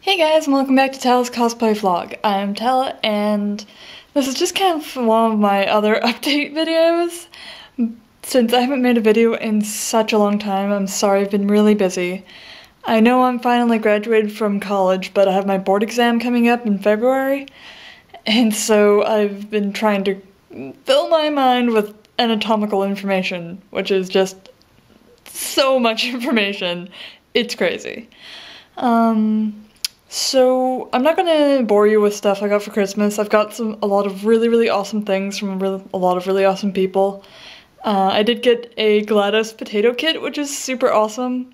Hey guys, and welcome back to Tala's Cosplay Vlog. I'm Tala, and this is just kind of one of my other update videos. Since I haven't made a video in such a long time, I'm sorry, I've been really busy. I know I'm finally graduated from college, but I have my board exam coming up in February, and so I've been trying to fill my mind with anatomical information, which is just so much information. It's crazy. So I'm not gonna bore you with stuff I got for Christmas. I've got a lot of really awesome things from a lot of really awesome people. I did get a GLaDOS potato kit, which is super awesome.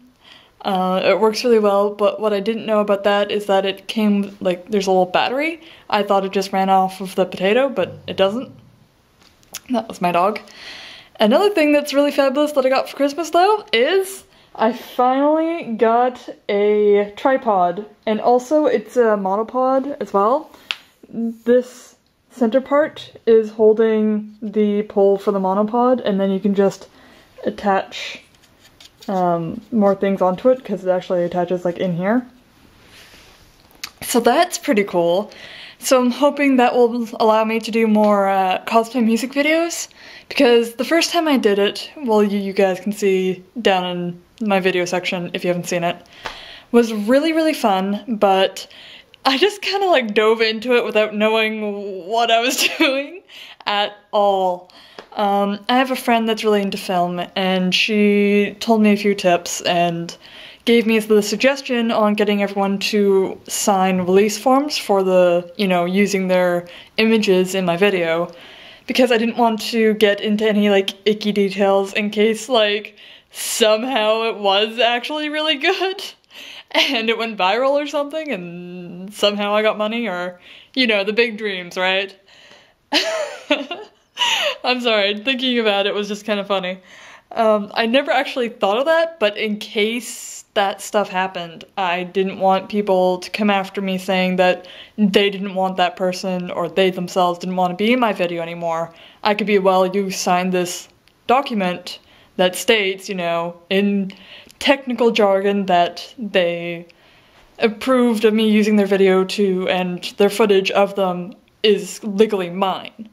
It works really well, but what I didn't know about that is that it came, like, there's a little battery. I thought it just ran off of the potato, but it doesn't. That was my dog. Another thing that's really fabulous that I got for Christmas, though, is I finally got a tripod, and also it's a monopod as well. This center part is holding the pole for the monopod, and then you can just attach more things onto it, because it actually attaches like in here. So that's pretty cool. So I'm hoping that will allow me to do more cosplay music videos, because the first time I did it, well, you guys can see down in my video section if you haven't seen it, was really fun, but I just kind of like dove into it without knowing what I was doing at all. I have a friend that's really into film, and she told me a few tips and gave me the suggestion on getting everyone to sign release forms for the, using their images in my video, because I didn't want to get into any like icky details in case like somehow it was actually really good and it went viral or something and somehow I got money, or, the big dreams, right? I'm sorry, thinking about it was just kind of funny. I never actually thought of that, but in case that stuff happened, I didn't want people to come after me saying that they didn't want that person or they themselves didn't want to be in my video anymore. I could be, well, you signed this document that states, in technical jargon, that they approved of me using their video and their footage of them is legally mine.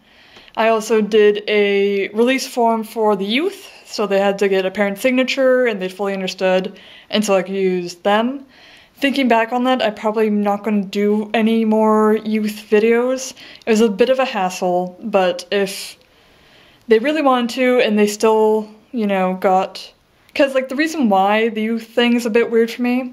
I also did a release form for the youth, so they had to get a parent signature and they fully understood, and so I could use them. Thinking back on that, I'm probably not going to do any more youth videos. It was a bit of a hassle, but if they really wanted to and they still, because like the reason why the youth thing is a bit weird for me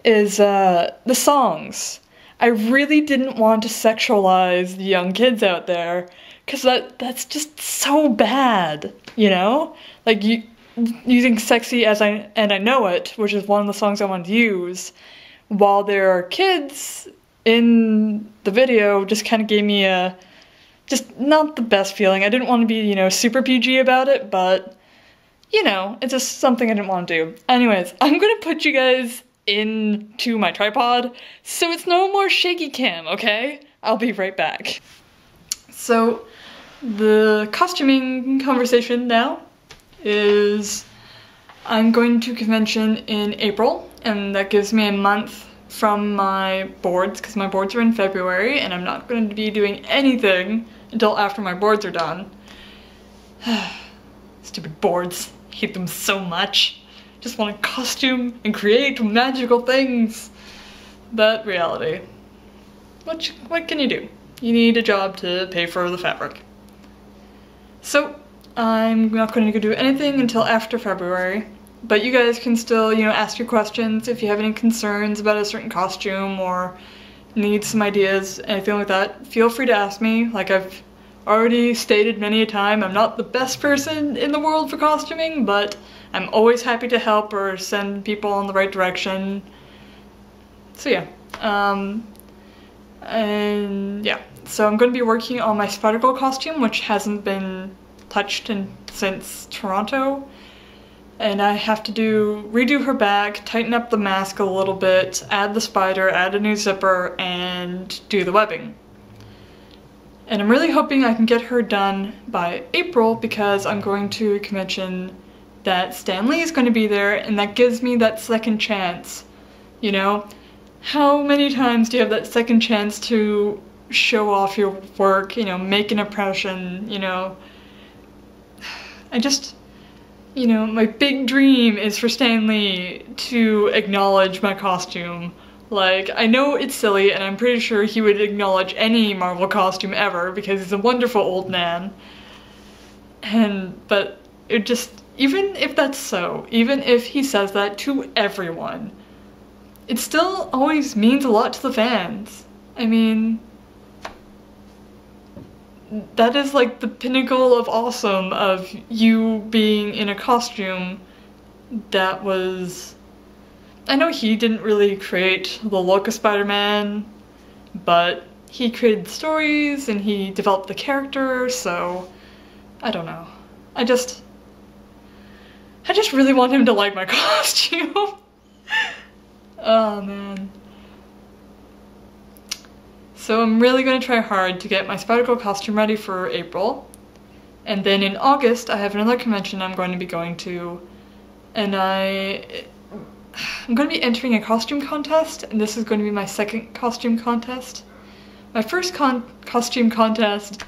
is the songs. I really didn't want to sexualize the young kids out there, because that's just so bad, Like using Sexy as I Know It, which is one of the songs I wanted to use, while there are kids in the video, just kind of gave me just not the best feeling. I didn't want to be, super PG about it, but, it's just something I didn't want to do. Anyways, I'm gonna put you guys into my tripod, so it's no more shaky cam, okay? I'll be right back. So, the costuming conversation now is I'm going to convention in April, and that gives me a month from my boards, because my boards are in February, and I'm not going to be doing anything until after my boards are done. Stupid boards. Hate them so much. Just want to costume and create magical things. But reality. What can you do? You need a job to pay for the fabric. So, I'm not going to go do anything until after February, but you guys can still, ask your questions if you have any concerns about a certain costume or need some ideas, anything like that. Feel free to ask me. Like I've already stated many a time, I'm not the best person in the world for costuming, but I'm always happy to help or send people in the right direction. So yeah. And yeah, so I'm going to be working on my Spider-Girl costume, which hasn't been touched since Toronto, and I have to redo her back, tighten up the mask a little bit, add the spider, add a new zipper, and do the webbing. And I'm really hoping I can get her done by April, because I'm going to a convention that Stan Lee is going to be there, and that gives me that second chance, how many times do you have that second chance to show off your work, you know, make an impression, you know? I just, you know, my big dream is for Stan Lee to acknowledge my costume. Like, I know it's silly, and I'm pretty sure he would acknowledge any Marvel costume ever, because he's a wonderful old man. But it just, even if that's so, even if he says that to everyone, it still always means a lot to the fans. I mean, that is like the pinnacle of awesome, of you being in a costume that was... I know he didn't really create the look of Spider-Man, but he created the stories and he developed the character, so I don't know. I just really want him to like my costume. Oh man. So I'm really going to try hard to get my Spider-Girl costume ready for April. And then in August I have another convention I'm going to be going to, and I'm going to be entering a costume contest, and this is going to be my second costume contest. My first costume contest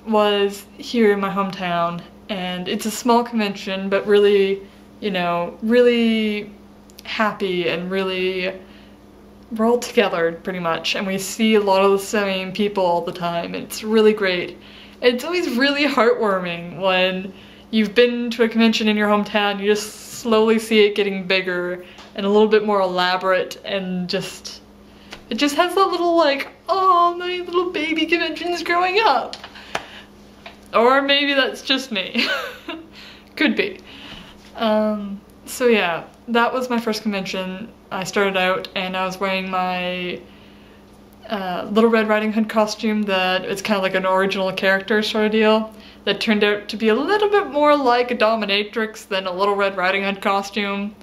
was here in my hometown, and it's a small convention, but really, you know, really happy and really, we're all together pretty much, and we see a lot of the same people all the time, and it's really great. It's always really heartwarming when you've been to a convention in your hometown, you just slowly see it getting bigger and a little bit more elaborate, and just, it just has that little like, oh, my little baby convention's growing up. Or maybe that's just me. Could be. So yeah, that was my first convention. I started out and I was wearing my Little Red Riding Hood costume that it's kind of like an original character sort of deal, that turned out to be a little bit more like a dominatrix than a Little Red Riding Hood costume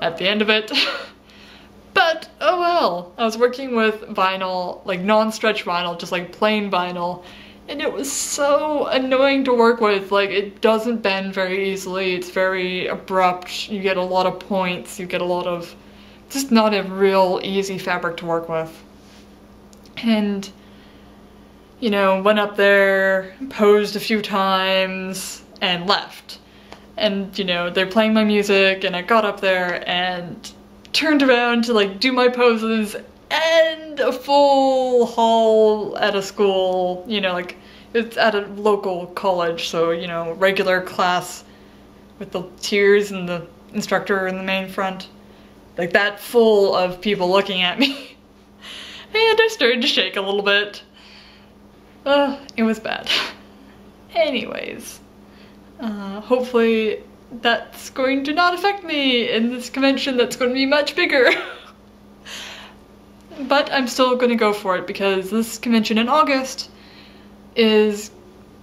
at the end of it. But oh well, I was working with vinyl, like non-stretch vinyl, just like plain vinyl, and it was so annoying to work with. Like, it doesn't bend very easily, it's very abrupt, you get a lot of points, you get a lot of, just not a real easy fabric to work with. And, you know, went up there, posed a few times, and left. And, you know, they're playing my music, and I got up there and turned around to like do my poses, and a full hall at a school, you know, like it's at a local college, so, you know, regular class with the tiers and the instructor in the main front, like that full of people looking at me. And I started to shake a little bit. It was bad. Anyways, hopefully that's going to not affect me in this convention that's going to be much bigger. But I'm still going to go for it, because this convention in August is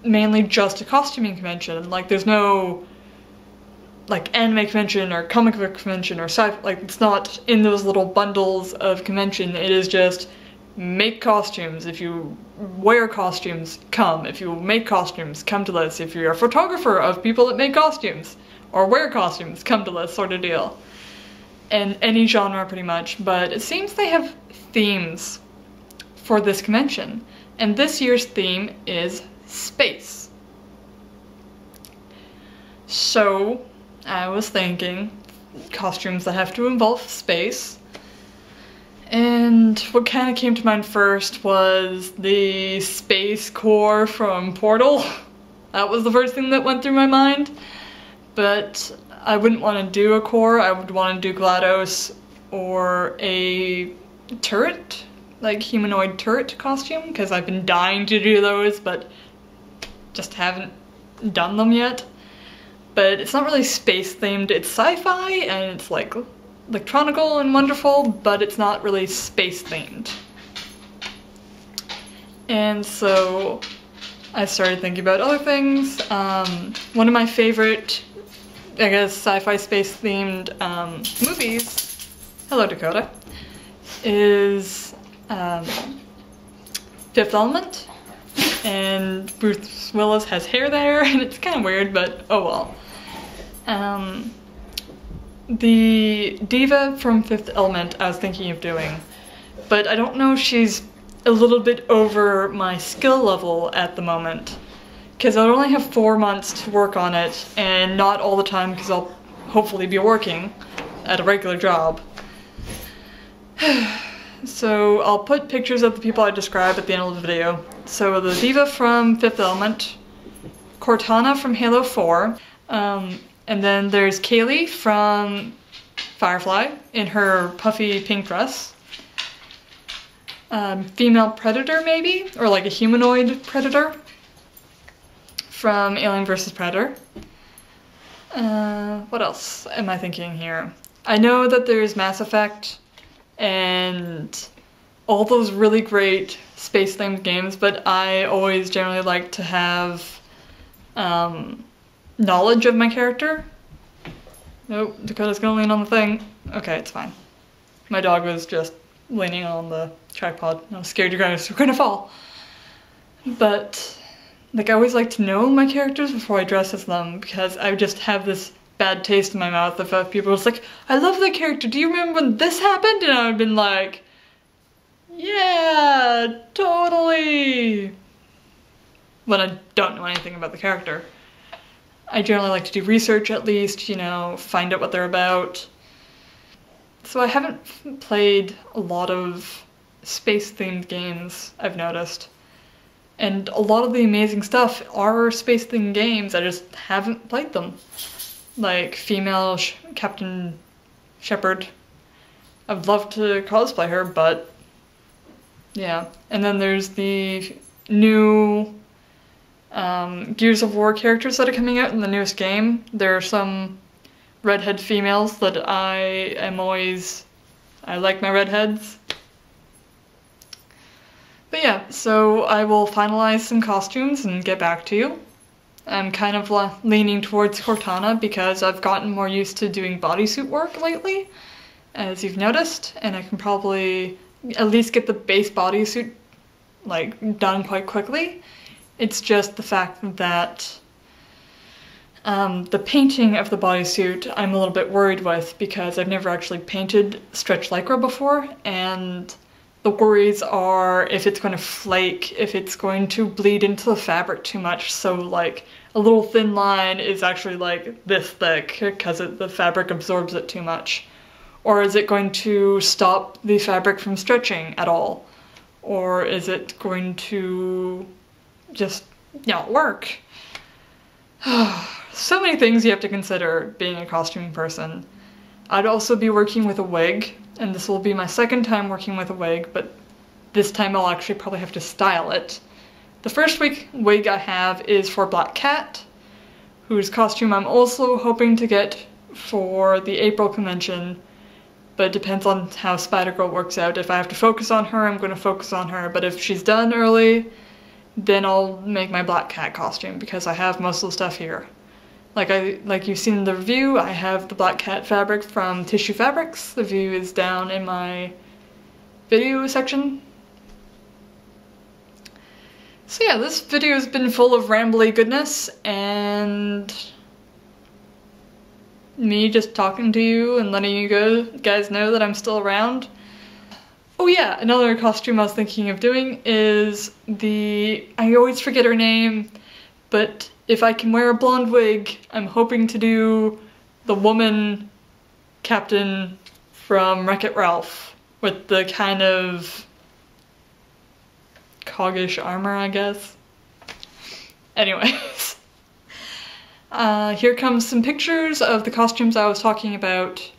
mainly just a costuming convention. Like, there's no like anime convention or comic book convention or sci-fi, like it's not in those little bundles of convention. It is just make costumes. If you wear costumes, come. If you make costumes, come to this. If you're a photographer of people that make costumes or wear costumes, come to this sort of deal. And any genre pretty much, but it seems they have themes for this convention. And this year's theme is space. So I was thinking costumes that have to involve space. And what kind of came to mind first was the space core from Portal. That was the first thing that went through my mind. But I wouldn't want to do a core. I would want to do GLaDOS or a turret, like humanoid turret costume, because I've been dying to do those, but just haven't done them yet. But it's not really space themed. It's sci-fi and it's like electronical and wonderful, but it's not really space themed. And so I started thinking about other things. One of my favorite, I guess, sci-fi space themed movies, hello Dakota, is Fifth Element. And Bruce Willis has hair there, and it's kind of weird, but oh well. The diva from Fifth Element I was thinking of doing but I don't know if she's a little bit over my skill level at the moment, because I only have 4 months to work on it, and not all the time because I'll hopefully be working at a regular job. So I'll put pictures of the people I describe at the end of the video. So the Diva from Fifth Element, Cortana from Halo 4, and then there's Kaylee from Firefly in her puffy pink dress. Female Predator maybe, or like a humanoid Predator from Alien vs. Predator. What else am I thinking here? I know that there's Mass Effect and all those really great space-themed games, but I always generally like to have knowledge of my character. Nope, Dakota's gonna lean on the thing. Okay, it's fine. My dog was just leaning on the tripod. I was scared you guys were gonna fall. But, like, I always like to know my characters before I dress as them, because I just have this bad taste in my mouth if people are just like, I love the character, do you remember when this happened? And I would have been like, yeah, totally. When I don't know anything about the character. I generally like to do research at least, you know, find out what they're about. So I haven't played a lot of space-themed games, I've noticed. And a lot of the amazing stuff are space-themed games, I just haven't played them. Like female Captain Shepard. I'd love to cosplay her, but yeah. And then there's the new Gears of War characters that are coming out in the newest game. There are some redhead females that I like my redheads. But yeah, so I will finalize some costumes and get back to you. I'm kind of leaning towards Cortana because I've gotten more used to doing bodysuit work lately, as you've noticed, and I can probably at least get the base bodysuit like done quite quickly. It's just the fact that the painting of the bodysuit I'm a little bit worried with because I've never actually painted stretch lycra before, and the worries are if it's going to flake, if it's going to bleed into the fabric too much, so like a little thin line is actually like this thick because the fabric absorbs it too much. Or is it going to stop the fabric from stretching at all? Or is it going to just not work? So many things you have to consider being a costuming person. I'd also be working with a wig, and this will be my second time working with a wig, but this time I'll actually probably have to style it. The first wig I have is for Black Cat, whose costume I'm also hoping to get for the April convention, but it depends on how Spider-Girl works out. If I have to focus on her, I'm going to focus on her, but if she's done early, then I'll make my Black Cat costume, because I have most of the stuff here. Like you've seen in the review, I have the Black Cat fabric from Tissue Fabrics. The review is down in my video section. So yeah, this video has been full of rambly goodness and me just talking to you and letting you guys know that I'm still around. Oh yeah, another costume I was thinking of doing is I always forget her name, but if I can wear a blonde wig, I'm hoping to do the woman captain from Wreck-It Ralph with the kind of coggish armor, I guess. Anyways, here comes some pictures of the costumes I was talking about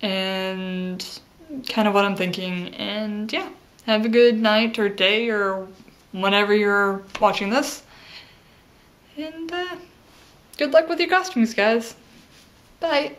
and kind of what I'm thinking, and yeah, have a good night or day or whenever you're watching this. And good luck with your costumes, guys. Bye.